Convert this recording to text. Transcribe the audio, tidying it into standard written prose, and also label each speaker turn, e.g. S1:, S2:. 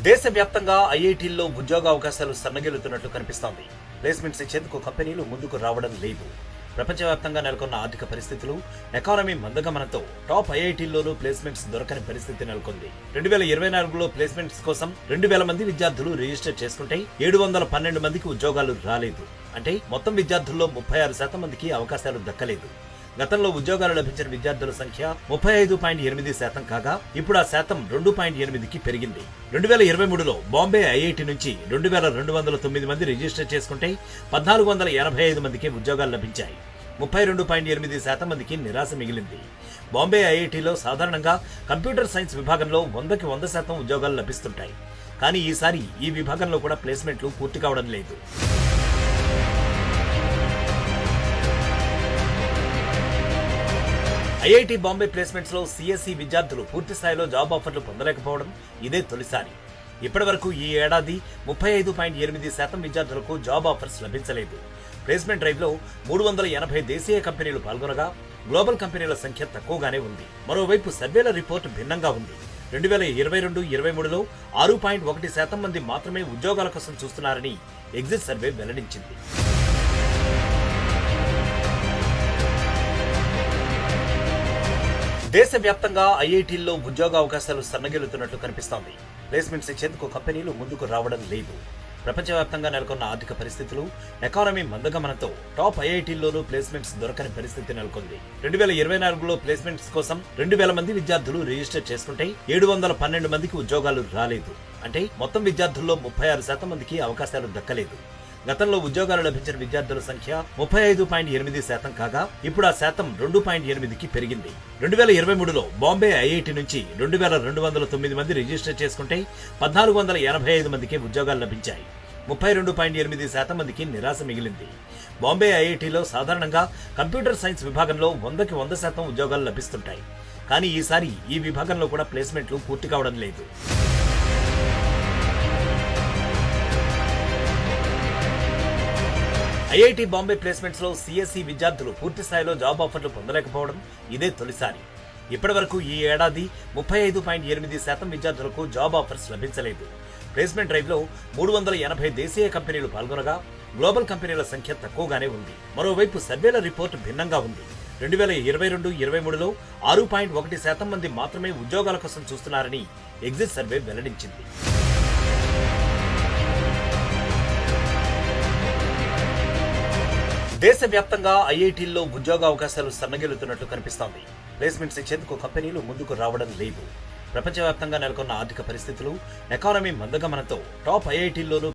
S1: దేశవ్యాప్తంగా ఐఐటీల్లో ఉద్యోగ అవకాశాలు సన్నగిల్లుతున్నట్లు కనిపిస్తోంది. ప్లేస్మెంట్స్ ఇచ్చేందుకు కంపెనీలు ముందుకు రావడం లేదు. ప్రపంచవ్యాప్తంగా నెలకొన్న ఆర్థిక పరిస్థితులు, ఎకానమీ మందగమనంతో టాప్ ఐఐటీల్లోనూ ప్లేస్మెంట్స్ దొరకని పరిస్థితి నెలకొంది. 2024లో ప్లేస్మెంట్స్ కోసం 2000 మంది విద్యార్థులు రిజిస్టర్ చేసుకుంటే 712 మందికి ఉద్యోగాలు రాలేదు. అంటే మొత్తం విద్యార్థుల్లో 36% మందికి అవకాశాలు దక్కలేదు. గతంలో ఉద్యోగాలు లభించిన విద్యార్థుల సంఖ్య 35.8% కాగా ఇప్పుడు ఆ శాతం 2.8కి పెరిగింది. 2023లో బాంబే ఐఐటి నుంచి 2209 మంది రిజిస్టర్ చేసుకుంటే 1485 మందికి ఉద్యోగాలు లభించాయి. 32.8% మందికి నిరాశ మిగిలింది. బాంబే ఐఐటిలో సాధారణంగా కంప్యూటర్ సైన్స్ విభాగంలో 100కి 100% ఉద్యోగాలు లభిస్తుంటాయి. కానీ ఈసారి ఈ విభాగంలో కూడా ప్లేస్మెంట్లు పూర్తి కావడం లేదు. ఐఐటి బాంబే ప్లేస్మెంట్స్ లో సిఎస్ఈ విద్యార్థులు పూర్తి స్థాయిలో జాబ్ ఆఫర్లు పొందలేకపోవడం ఇదే తొలిసారి. ఇప్పటి వరకు ఈ ఏడాది 35.8% విద్యార్థులకు జాబ్ ఆఫర్స్ లభించలేదు. ప్లేస్మెంట్ డ్రైవ్ లో 380 దేశీయ కంపెనీలు పాల్గొనగా గ్లోబల్ కంపెనీల సంఖ్య తక్కువగానే ఉంది. మరోవైపు సర్వేల రిపోర్టు భిన్నంగా ఉంది. 2022-23లో 6.1% మంది మాత్రమే ఉద్యోగాల కోసం చూస్తున్నారని ఎగ్జిట్ సర్వే వెల్లడించింది. దేశవ్యాప్తంగా ఐఐటీల్లో ఉద్యోగ అవకాశాలు సన్నగిల్లుతున్నట్లు కనిపిస్తోంది. ప్లేస్మెంట్స్ ఇచ్చేందుకు కంపెనీలు ముందుకు రావడం లేదు. ప్రపంచవ్యాప్తంగా నెలకొన్న ఆర్థిక పరిస్థితులు, ఎకానమీ మందగమనంతో టాప్ ఐఐటీల్లోనూ ప్లేస్మెంట్స్ దొరకని పరిస్థితి నెలకొంది. 2024లో ప్లేస్మెంట్స్ కోసం 2000 మంది విద్యార్థులు రిజిస్టర్ చేసుకుంటే 712 మందికి ఉద్యోగాలు రాలేదు. అంటే మొత్తం విద్యార్థుల్లో 36% మందికి అవకాశాలు దక్కలేదు. గతంలో ఉద్యోగాలు లభించిన విద్యార్థుల సంఖ్య 35.8% కాగా ఇప్పుడు ఆ శాతం 2.8కి పెరిగింది. 2023లో బాంబే ఐఐటి నుంచి 2209 మంది రిజిస్టర్ చేసుకుంటే 1485 మందికి ఉద్యోగాలు లభించాయి. 32.8% మందికి నిరాశ మిగిలింది. బాంబే ఐఐటిలో సాధారణంగా కంప్యూటర్ సైన్స్ విభాగంలో 100కి 100% ఉద్యోగాలు లభిస్తుంటాయి. కానీ ఈసారి ఈ విభాగంలో కూడా ప్లేస్మెంట్లు పూర్తి కావడం లేదు. ఐఐటి బాంబే ప్లేస్మెంట్స్ లో సిఎస్ఈ విద్యార్థులు పూర్తి స్థాయిలో జాబ్ ఆఫర్లు పొందలేకపోవడం ఇదే తొలిసారి. ఇప్పటి వరకు ఈ ఏడాది 35.8% విద్యార్థులకు జాబ్ ఆఫర్స్ లభించలేదు. ప్లేస్మెంట్ డ్రైవ్ లో 380 దేశీయ కంపెనీలు పాల్గొనగా గ్లోబల్ కంపెనీల సంఖ్య తక్కువగానే ఉంది. మరోవైపు సర్వేల రిపోర్టు భిన్నంగా ఉంది. 2022-23లో 6.1% మంది మాత్రమే ఉద్యోగాల కోసం చూస్తున్నారని ఎగ్జిట్ సర్వే వెల్లడించింది. దేశవ్యాప్తంగా ఐఐటీల్లో ఉద్యోగ అవకాశాలు సన్నగిల్లుతున్నట్లు కనిపిస్తోంది. ప్లేస్మెంట్స్ ఇచ్చేందుకు కంపెనీలు ముందుకు రావడం లేదు. ప్రపంచవ్యాప్తంగా నెలకొన్న ఆర్థిక పరిస్థితులు, ఎకానమీ మందగమనంతో టాప్ ఐఐటీల్లోనూ